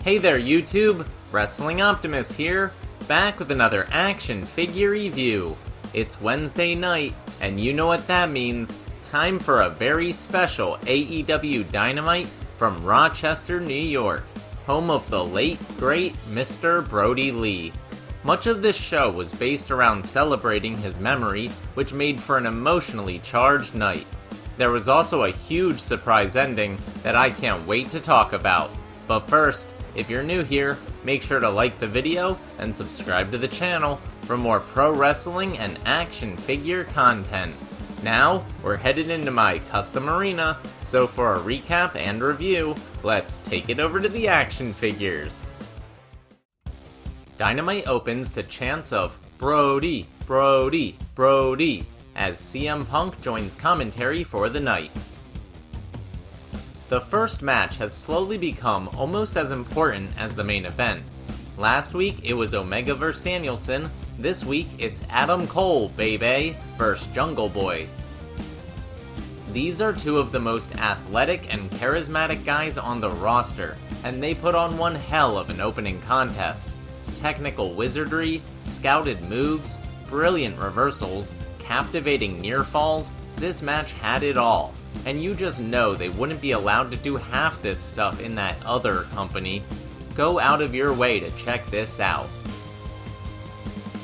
Hey there YouTube, Wrestling Optimus here, back with another action figure review. It's Wednesday night, and you know what that means. Time for a very special AEW Dynamite from Rochester, New York, home of the late, great Mr. Brodie Lee. Much of this show was based around celebrating his memory, which made for an emotionally charged night. There was also a huge surprise ending that I can't wait to talk about. But first, if you're new here, make sure to like the video and subscribe to the channel for more pro wrestling and action figure content. Now, we're headed into my custom arena, so for a recap and review, let's take it over to the action figures. Dynamite opens to chants of Brodie, Brodie, Brodie, as CM Punk joins commentary for the night. The first match has slowly become almost as important as the main event. Last week it was Omega vs Danielson, this week it's Adam Cole, baby, vs Jungle Boy. These are two of the most athletic and charismatic guys on the roster, and they put on one hell of an opening contest. Technical wizardry, scouted moves, brilliant reversals, captivating near falls, this match had it all. And you just know they wouldn't be allowed to do half this stuff in that other company. Go out of your way to check this out.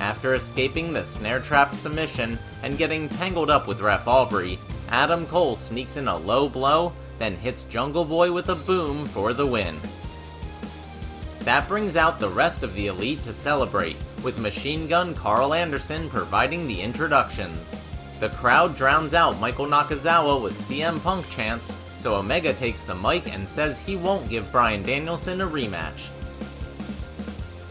After escaping the snare trap submission and getting tangled up with Ref Aubrey, Adam Cole sneaks in a low blow, then hits Jungle Boy with a boom for the win. That brings out the rest of the Elite to celebrate, with Machine Gun Carl Anderson providing the introductions. The crowd drowns out Michael Nakazawa with CM Punk chants, so Omega takes the mic and says he won't give Bryan Danielson a rematch.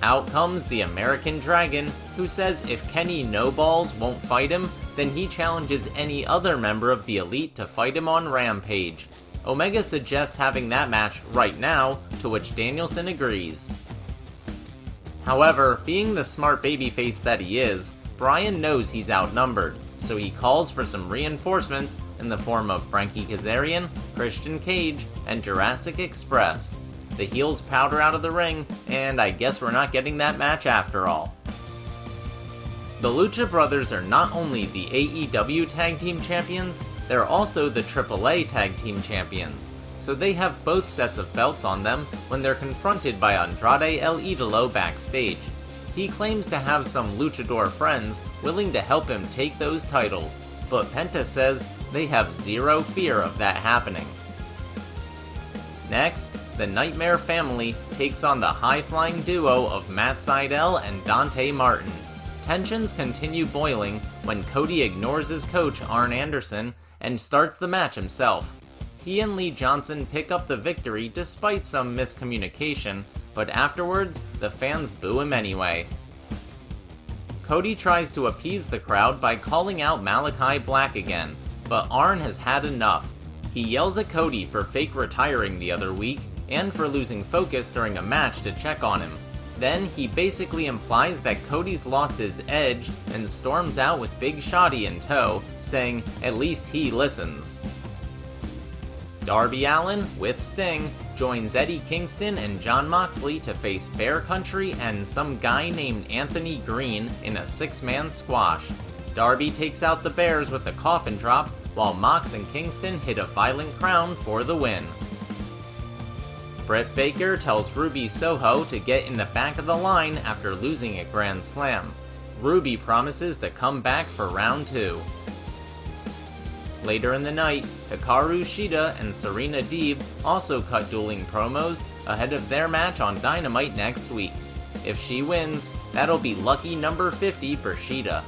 Out comes the American Dragon, who says if Kenny No Balls won't fight him, then he challenges any other member of the Elite to fight him on Rampage. Omega suggests having that match right now, to which Danielson agrees. However, being the smart babyface that he is, Bryan knows he's outnumbered, so he calls for some reinforcements in the form of Frankie Kazarian, Christian Cage, and Jurassic Express. The heels powder out of the ring, and I guess we're not getting that match after all. The Lucha Brothers are not only the AEW Tag Team Champions, they're also the AAA Tag Team Champions, so they have both sets of belts on them when they're confronted by Andrade El Idolo backstage. He claims to have some luchador friends willing to help him take those titles, but Penta says they have zero fear of that happening. Next, the Nightmare Family takes on the high-flying duo of Matt Sydal and Dante Martin. Tensions continue boiling when Cody ignores his coach Arn Anderson and starts the match himself. He and Lee Johnson pick up the victory despite some miscommunication, but afterwards, the fans boo him anyway. Cody tries to appease the crowd by calling out Malachi Black again, but Arn has had enough. He yells at Cody for fake retiring the other week, and for losing focus during a match to check on him. Then he basically implies that Cody's lost his edge and storms out with Big Shotty in tow, saying at least he listens. Darby Allin, with Sting, joins Eddie Kingston and Jon Moxley to face Bear Country and some guy named Anthony Green in a six-man squash. Darby takes out the Bears with a coffin drop, while Mox and Kingston hit a violent crown for the win. Britt Baker tells Ruby Soho to get in the back of the line after losing at Grand Slam. Ruby promises to come back for round 2. Later in the night, Hikaru Shida and Serena Deeb also cut dueling promos ahead of their match on Dynamite next week. If she wins, that'll be lucky number 50 for Shida.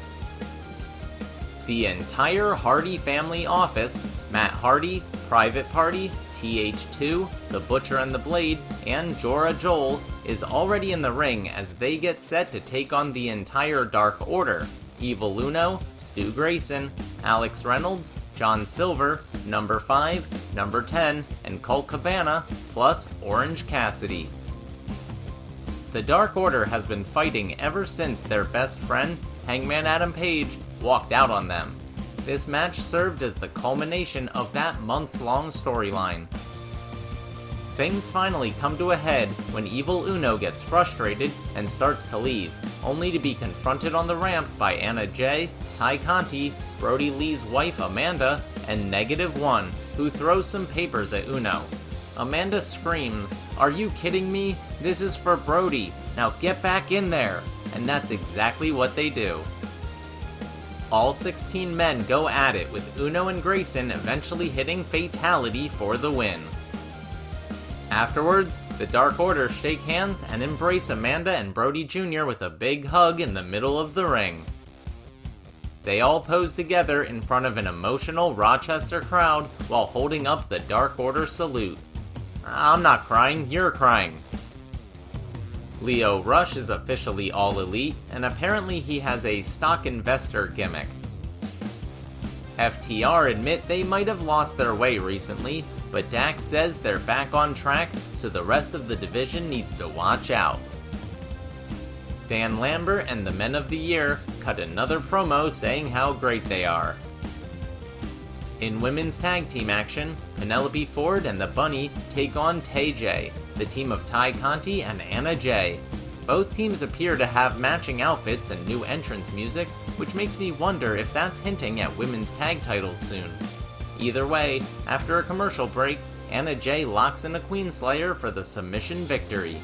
The entire Hardy family office, Matt Hardy, Private Party, TH2, The Butcher and the Blade, and Jora Joel, is already in the ring as they get set to take on the entire Dark Order. Evil Uno, Stu Grayson, Alex Reynolds, John Silver, Number 5, Number 10, and Colt Cabana, plus Orange Cassidy. The Dark Order has been fighting ever since their best friend, Hangman Adam Page, walked out on them. This match served as the culmination of that months-long storyline. Things finally come to a head when evil Uno gets frustrated and starts to leave, only to be confronted on the ramp by Anna Jay, Ty Conti, Brodie Lee's wife Amanda, and -1, who throws some papers at Uno. Amanda screams, "Are you kidding me? This is for Brodie. Now get back in there!" And that's exactly what they do. All 16 men go at it, with Uno and Grayson eventually hitting Fatality for the win. Afterwards, the Dark Order shake hands and embrace Amanda and Brodie Jr. with a big hug in the middle of the ring. They all pose together in front of an emotional Rochester crowd while holding up the Dark Order salute. I'm not crying, you're crying. Leo Rush is officially All Elite, and apparently he has a stock investor gimmick. FTR admit they might have lost their way recently, but Dax says they're back on track, so the rest of the division needs to watch out. Dan Lambert and the Men of the Year cut another promo saying how great they are. In women's tag team action, Penelope Ford and the Bunny take on Tay-J, the team of Ty Conti and Anna Jay. Both teams appear to have matching outfits and new entrance music, which makes me wonder if that's hinting at women's tag titles soon. Either way, after a commercial break, Anna Jay locks in a Queenslayer for the submission victory.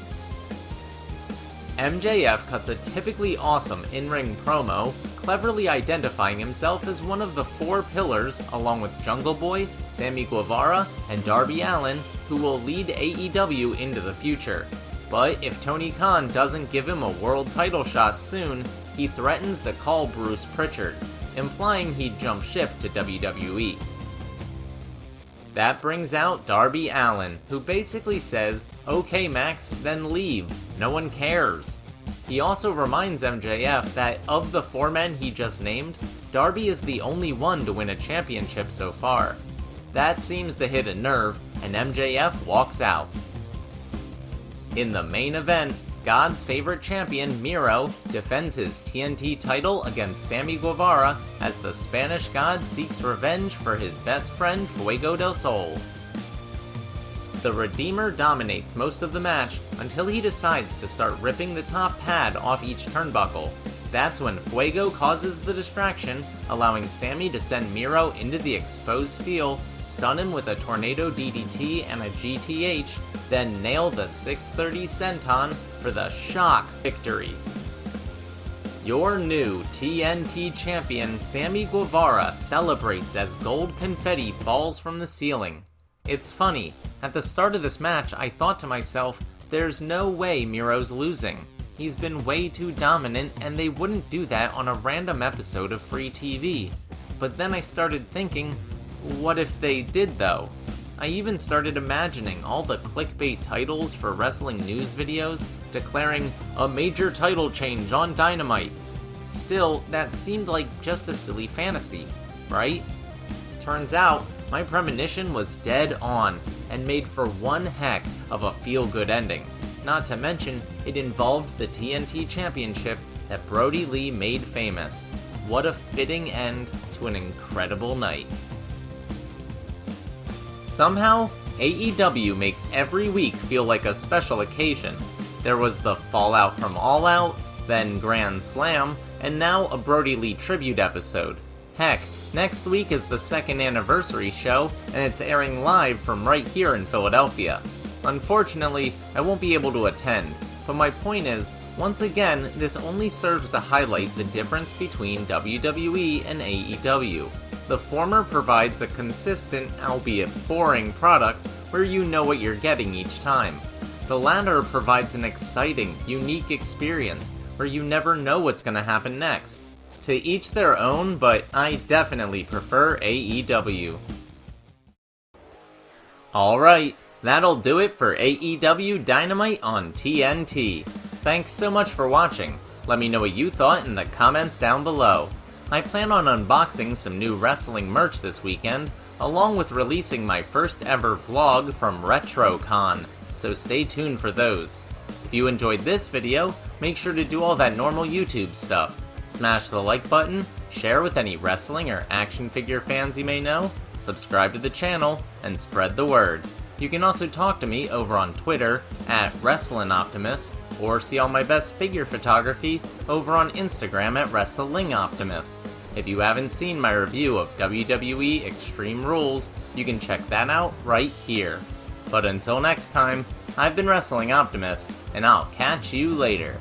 MJF cuts a typically awesome in-ring promo, cleverly identifying himself as one of the 4 pillars, along with Jungle Boy, Sammy Guevara, and Darby Allin, who will lead AEW into the future. But if Tony Khan doesn't give him a world title shot soon, he threatens to call Bruce Pritchard, implying he'd jump ship to WWE. That brings out Darby Allin, who basically says, "Okay Max, then leave, no one cares." He also reminds MJF that of the 4 men he just named, Darby is the only one to win a championship so far. That seems to hit a nerve, and MJF walks out. In the main event, God's favorite champion, Miro, defends his TNT title against Sammy Guevara as the Spanish God seeks revenge for his best friend, Fuego del Sol. The Redeemer dominates most of the match until he decides to start ripping the top pad off each turnbuckle. That's when Fuego causes the distraction, allowing Sammy to send Miro into the exposed steel, stun him with a Tornado DDT and a GTH, then nail the 630 senton for the shock victory. Your new TNT champion Sammy Guevara celebrates as gold confetti falls from the ceiling. It's funny, at the start of this match I thought to myself, there's no way Miro's losing. He's been way too dominant and they wouldn't do that on a random episode of free TV. But then I started thinking, what if they did though? I even started imagining all the clickbait titles for wrestling news videos declaring a major title change on Dynamite. Still, that seemed like just a silly fantasy, right? Turns out, my premonition was dead on and made for one heck of a feel-good ending. Not to mention, it involved the TNT Championship that Brodie Lee made famous. What a fitting end to an incredible night. Somehow, AEW makes every week feel like a special occasion. There was the fallout from All Out, then Grand Slam, and now a Brodie Lee tribute episode. Heck, next week is the 2nd anniversary show, and it's airing live from right here in Philadelphia. Unfortunately, I won't be able to attend, but my point is, once again, this only serves to highlight the difference between WWE and AEW. The former provides a consistent, albeit boring, product where you know what you're getting each time. The latter provides an exciting, unique experience where you never know what's going to happen next. To each their own, but I definitely prefer AEW. Alright, that'll do it for AEW Dynamite on TNT. Thanks so much for watching. Let me know what you thought in the comments down below. I plan on unboxing some new wrestling merch this weekend, along with releasing my first ever vlog from RetroCon, so stay tuned for those. If you enjoyed this video, make sure to do all that normal YouTube stuff. Smash the like button, share with any wrestling or action figure fans you may know, subscribe to the channel, and spread the word. You can also talk to me over on Twitter at WrestlingOptimus, or see all my best figure photography over on Instagram at WrestlingOptimus. If you haven't seen my review of WWE Extreme Rules, you can check that out right here. But until next time, I've been Wrestling Optimus, and I'll catch you later.